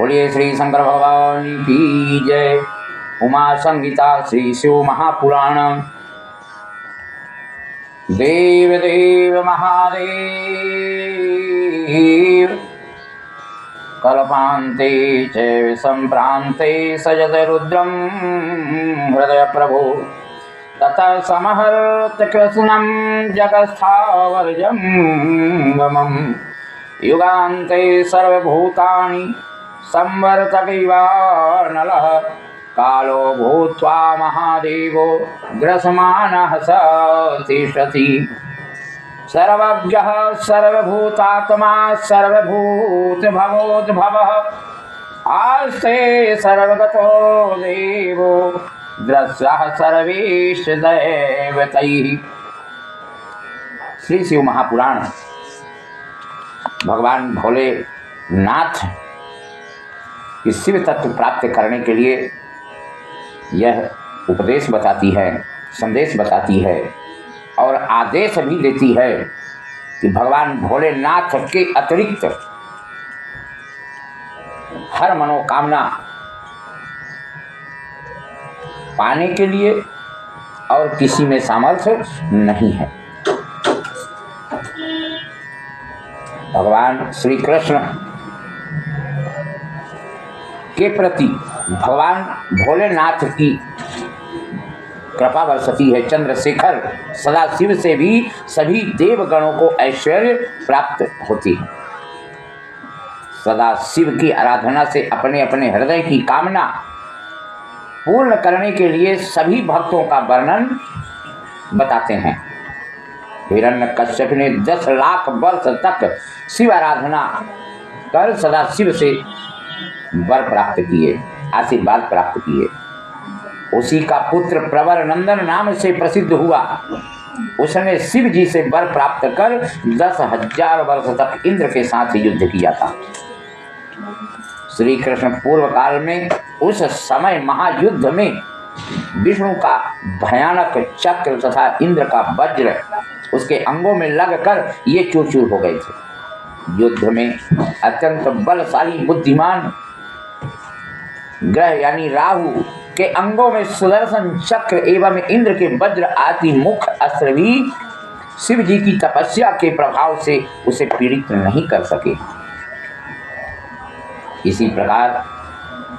बोलिए श्री शंकर भगवान की जय। उमा संहिता श्री शिव महापुराण। देव देव महादेव कल्पान्ते च संप्रान्ते सजत रुद्रं हृदय प्रभो ततः समहर्त कृष्णं जगत्स्थावरजंगमम् युगान्ते सर्वभूतानि संवर्तकैवानलः कालो भूत्वा महादेवो ग्रसमानः स तिष्ठति। सर्वज्ञः सर्वभूतात्मा सर्वभूतभवोद्भवः आस्ते सर्वगतो देवो द्रष्टः सर्वेश दैवतैः। श्री शिव महापुराण। भगवान भोलेनाथ की शिव तत्व प्राप्त करने के लिए यह उपदेश बताती है, संदेश बताती है और आदेश भी देती है कि भगवान भोलेनाथ के अतिरिक्त हर मनोकामना पाने के लिए और किसी में सामर्थ्य नहीं है। भगवान श्री कृष्ण के प्रति भगवान भोलेनाथ की कृपा बरसती है। चंद्रशेखर सदाशिव से भी सभी देवगणों को ऐश्वर्य प्राप्त होती है। सदाशिव की आराधना से अपने अपने हृदय की कामना पूर्ण करने के लिए सभी भक्तों का वर्णन बताते हैं। हिरण्यकश्यप ने 10 लाख वर्ष तक शिव आराधना कर सदाशिव से वर प्राप्त किए, आशीर्वाद प्राप्त किए। उसी का पुत्र प्रवर नंदन नाम से प्रसिद्ध हुआ। उसने शिव जी से वर प्राप्त कर 10,000 वर्ष तक इंद्र के साथ युद्ध किया था। श्री कृष्ण पूर्व काल में उस समय महायुद्ध में विष्णु का भयानक चक्र तथा इंद्र का वज्र उसके अंगों में लगकर ये चूर-चूर हो गए थे। युद्ध में अत्यंत बलशाली बुद्धिमान ग्रह यानी राहु के अंगों में सुदर्शन चक्र एवं इंद्र के वज्र आदि मुख्य अस्त्र भी शिव जी की तपस्या के प्रभाव से उसे पीड़ित नहीं कर सके। इसी प्रकार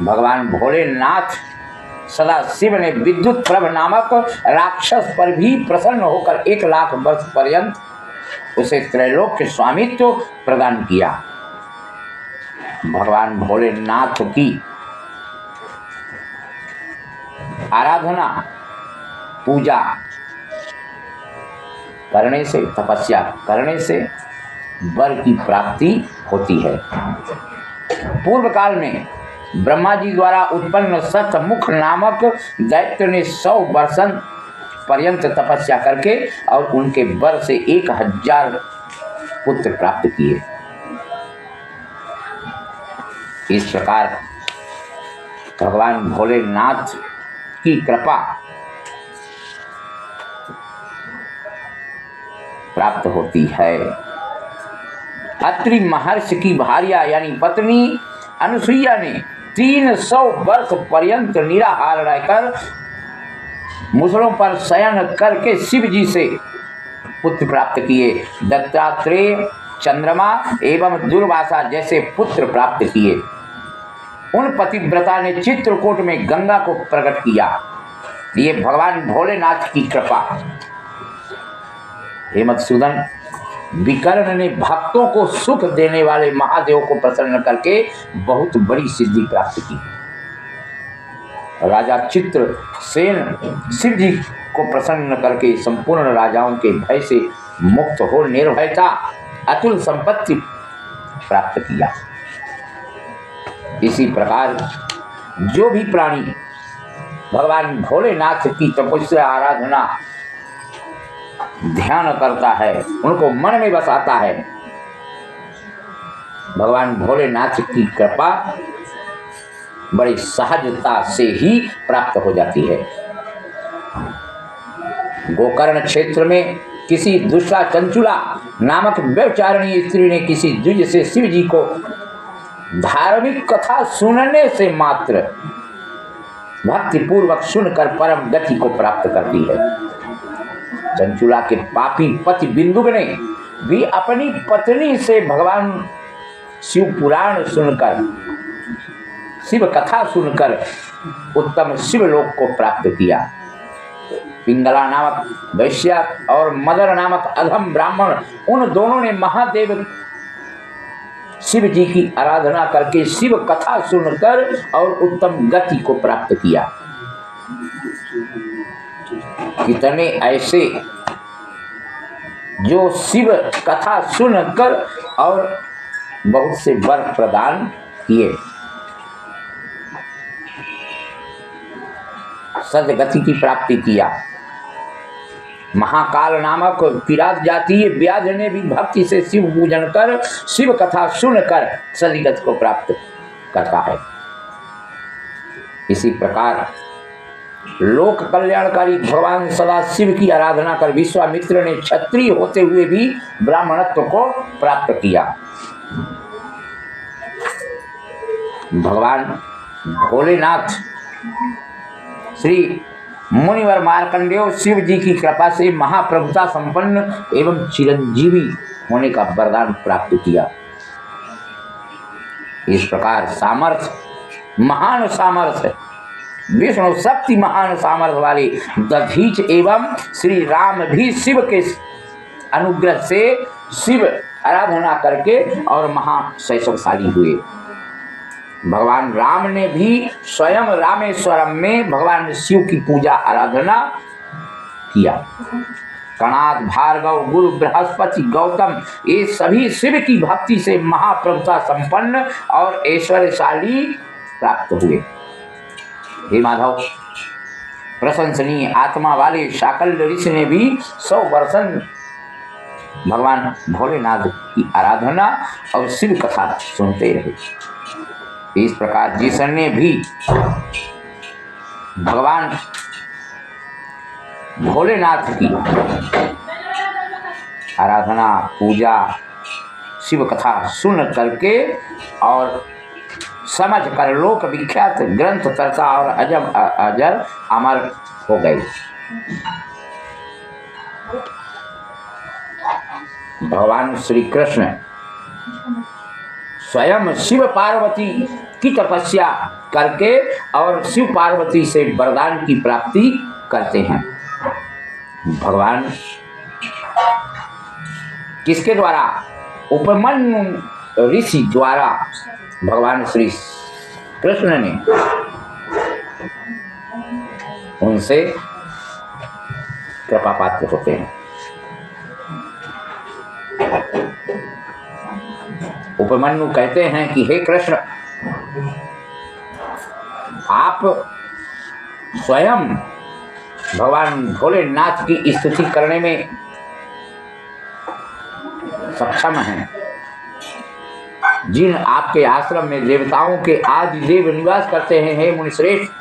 भगवान भोलेनाथ सदा शिव ने विद्युत प्रभ नामक राक्षस पर भी प्रसन्न होकर 1 लाख वर्ष पर्यंत उसे त्रैलोक्य स्वामित्व प्रदान किया। भगवान भोलेनाथ की आराधना पूजा करने से, तपस्या करने से वर की प्राप्ति होती है। पूर्व काल में ब्रह्मा जी द्वारा उत्पन्न सतमुख नामक दैत्य ने 100 वर्ष पर्यंत तपस्या करके और उनके वर से 1000 पुत्र प्राप्त किए। इस प्रकार भगवान भोलेनाथ की कृपा प्राप्त होती है। अत्रि महर्षि की भार्या यानी पत्नी अनुसुईया ने 300 वर्ष पर्यंत निराहार रहकर मुसलों पर शयन करके शिव जी से पुत्र प्राप्त किए। दत्तात्रेय, चंद्रमा एवं दुर्वासा जैसे पुत्र प्राप्त किए। उन पतिव्रता ने चित्रकूट में गंगा को प्रकट किया। ये भगवान भोलेनाथ की कृपा। हे मधुसूदन, विकर्ण ने भक्तों को सुख देने वाले महादेव को प्रसन्न करके बहुत बड़ी सिद्धि प्राप्त की। राजा चित्रसेन शिव जी को प्रसन्न करके संपूर्ण राजाओं के भय से मुक्त हो निर्भयता अतुल संपत्ति प्राप्त किया। इसी प्रकार जो भी प्राणी भगवान भोलेनाथ की तपस्या, आराधना, ध्यान करता है, उनको मन में बसाता है, भगवान भोलेनाथ की कृपा बड़ी सहजता से ही प्राप्त हो जाती है। गोकर्ण क्षेत्र में किसी दुष्टा चंचुला नामक व्यभिचारिणी स्त्री ने किसी द्विज से शिव जी को धार्मिक कथा सुनने से मात्र भक्ति पूर्वक सुनकर परम गति को प्राप्त करती है। चंचुला के पापी पति बिंदुक ने भी अपनी पत्नी से भगवान शिव पुराण सुनकर, शिव कथा सुनकर उत्तम शिवलोक को प्राप्त किया। पिंगला नामक वैश्य और मदर नामक अधम ब्राह्मण, उन दोनों ने महादेव शिव जी की आराधना करके शिव कथा सुनकर और उत्तम गति को प्राप्त किया। कितने ऐसे जो शिव कथा सुनकर और बहुत से वर प्रदान किए, सदगति की प्राप्ति किया। महाकाल नामक किरात जातीय व्याध ने भी भक्ति से शिव पूजन कर, शिव कथा सुनकर सदगति को प्राप्त करता है। इसी प्रकार लोक कल्याणकारी भगवान सदा शिव की आराधना कर विश्वामित्र ने क्षत्रिय होते हुए भी ब्राह्मणत्व को प्राप्त किया। भगवान भोलेनाथ श्री मुनिवर मार्कंडेय शिव जी की कृपा से महाप्रभुता संपन्न एवं चिरंजीवी होने का वरदान प्राप्त किया। इस प्रकार सामर्थ्य, महान सामर्थ्य, विष्णु शक्ति महान सामर्थ्य वाले दधीच एवं श्री राम भी शिव के अनुग्रह से शिव आराधना करके और महाशैशवशाली हुए। भगवान राम ने भी स्वयं रामेश्वरम में भगवान शिव की पूजा आराधना किया। कणाद, भार्गव, गुरु, बृहस्पति, गौतम, ये सभी शिव की भक्ति से महाप्रभुता संपन्न और ऐश्वर्यशाली प्राप्त हुए। हे माधव, प्रशंसनीय आत्मा वाले शाकल्य ऋषि ने भी 100 वर्ष भगवान भोलेनाथ की आराधना और शिव कथा सुनते रहे। इस प्रकार जिसने भी भगवान भोलेनाथ की आराधना, पूजा, शिव कथा सुन करके और समझ कर लोक विख्यात ग्रंथ चर्चा और अजर अमर हो गए। भगवान श्री कृष्ण स्वयं शिव पार्वती की तपस्या करके और शिव पार्वती से वरदान की प्राप्ति करते हैं। भगवान किसके द्वारा? उपमन्यु ऋषि द्वारा भगवान श्री कृष्ण ने उनसे कृपा पात्र होते हैं। उपमन्यु कहते हैं कि हे कृष्ण, आप स्वयं भगवान भोलेनाथ की स्तुति करने में सक्षम हैं। जिन आपके आश्रम में देवताओं के आदि देव निवास करते हैं, हे मुनिश्रेष्ठ,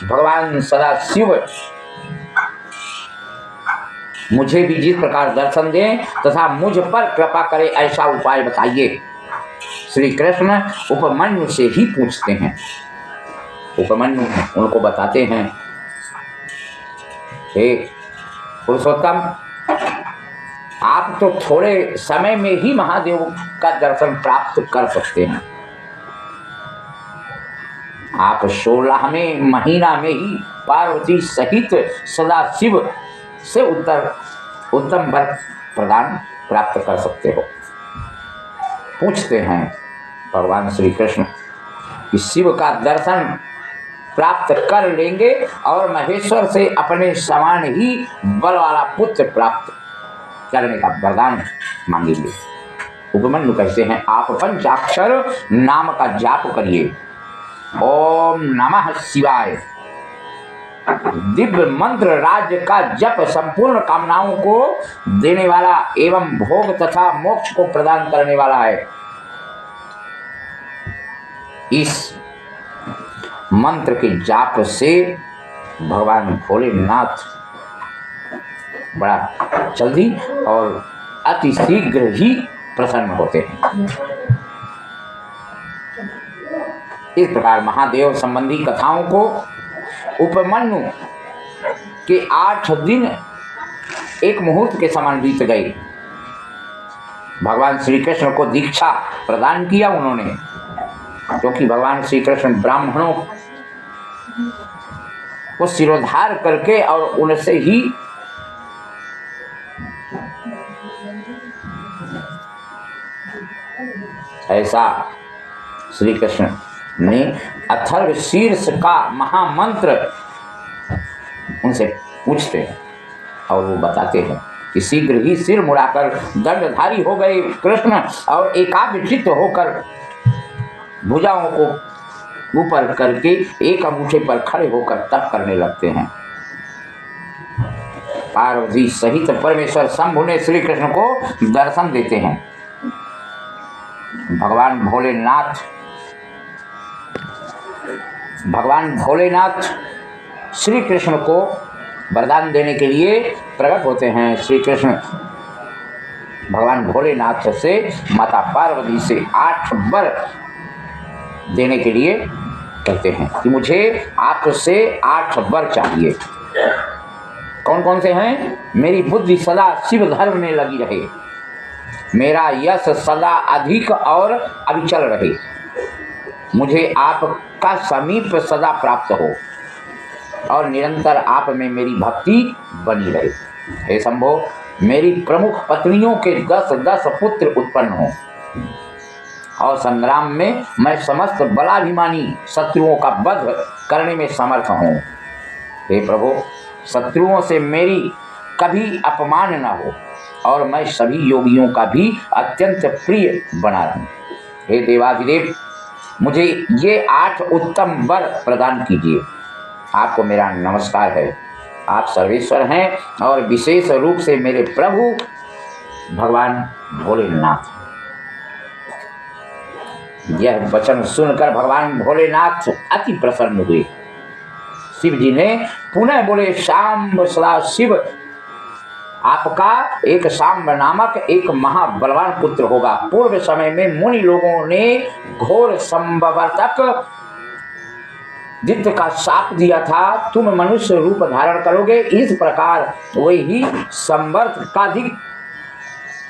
भगवान सदा शिव मुझे भी जिस प्रकार दर्शन दें तथा मुझ पर कृपा करें, ऐसा उपाय बताइए। श्री कृष्ण उपमन्यु से ही पूछते हैं। उपमन्यु उनको बताते हैं, हे पुरुषोत्तम, आप तो थोड़े समय में ही महादेव का दर्शन प्राप्त कर सकते हैं। आप 16वें महीना में ही पार्वती सहित सदा शिव से उत्तम वर प्रदान प्राप्त कर सकते हो। पूछते हैं भगवान श्री कृष्ण कि शिव का दर्शन प्राप्त कर लेंगे और महेश्वर से अपने समान ही बल वाला पुत्र प्राप्त करने का वरदान मांगेंगे। उपमन्यु कहते हैं, आप पंचाक्षर नाम का जाप करिए। ओम नमः शिवाय दिव्य मंत्र राज्य का जप संपूर्ण कामनाओं को देने वाला एवं भोग तथा मोक्ष को प्रदान करने वाला है। इस मंत्र के जाप से भगवान भोलेनाथ बड़ा जल्दी और अति शीघ्र ही प्रसन्न होते हैं। इस प्रकार महादेव संबंधी कथाओं को उपमन्यु के 8 दिन एक मुहूर्त के समान बीत गए। भगवान श्री कृष्ण को दीक्षा प्रदान किया उन्होंने, क्योंकि भगवान श्री कृष्ण ब्राह्मणों को सिरोधार करके और उनसे ही ऐसा श्री कृष्ण ने अथर्व शीर्ष का महामंत्र उनसे पूछते हैं और वो बताते हैं कि शीघ्र ही सिर मुड़ाकर दंडधारी हो गए कृष्ण और एकाग्रचित्त होकर भुजाओं को ऊपर करके एक अंगूठे पर खड़े होकर तप करने लगते हैं। पार्वती सहित परमेश्वर शंभु ने श्री कृष्ण को दर्शन देते हैं। भगवान भोलेनाथ श्री कृष्ण को वरदान देने के लिए प्रकट होते हैं। श्री कृष्ण भगवान भोलेनाथ से माता पार्वती से 8 वर देने के लिए कहते हैं कि मुझे आपसे 8 वर चाहिए। कौन कौन से हैं? मेरी बुद्धि सदा शिव धर्म में लगी रहे, मेरा यश सदा अधिक और अविचल रहे, मुझे आपका समीप सदा प्राप्त हो और निरंतर आप में मेरी भक्ति बनी रहे। हे शंभो, मेरी प्रमुख पत्नियों के 10-10 पुत्र उत्पन्न हों और संग्राम में मैं समस्त बलाभिमानी शत्रुओं का वध करने में समर्थ हूँ। हे प्रभु, शत्रुओं से मेरी कभी अपमान न हो और मैं सभी योगियों का भी अत्यंत प्रिय बना रहूं। हे देवाधिदेव, मुझे ये 8 उत्तम वर प्रदान कीजिए। आपको मेरा नमस्कार है। आप सर्वेश्वर हैं और विशेष रूप से मेरे प्रभु भगवान भोलेनाथ। यह वचन सुनकर भगवान भोलेनाथ अति प्रसन्न हुए। शिव जी ने पुनः बोले, शाम्ब सदा शिव, आपका एक शाम्ब नामक एक महाबलवान पुत्र होगा। पूर्व समय में मुनि लोगों ने घोर संभवर्तक दित्य का शाप दिया था, तुम मनुष्य रूप धारण करोगे। इस प्रकार वही संवर्त काधिक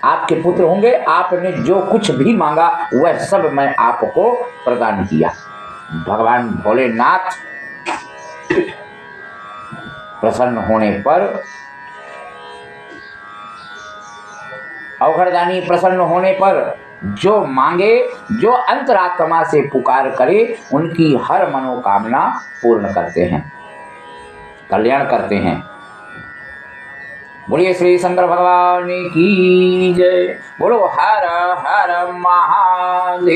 आपके पुत्र होंगे। आपने जो कुछ भी मांगा वह सब मैं आपको प्रदान किया। भगवान भोलेनाथ प्रसन्न होने पर, अवघड़दानी प्रसन्न होने पर जो मांगे, जो अंतरात्मा से पुकार करे, उनकी हर मनोकामना पूर्ण करते हैं, कल्याण करते हैं। बोलिए श्री शंकर भगवान की जय। बोलो हर हर महादेव।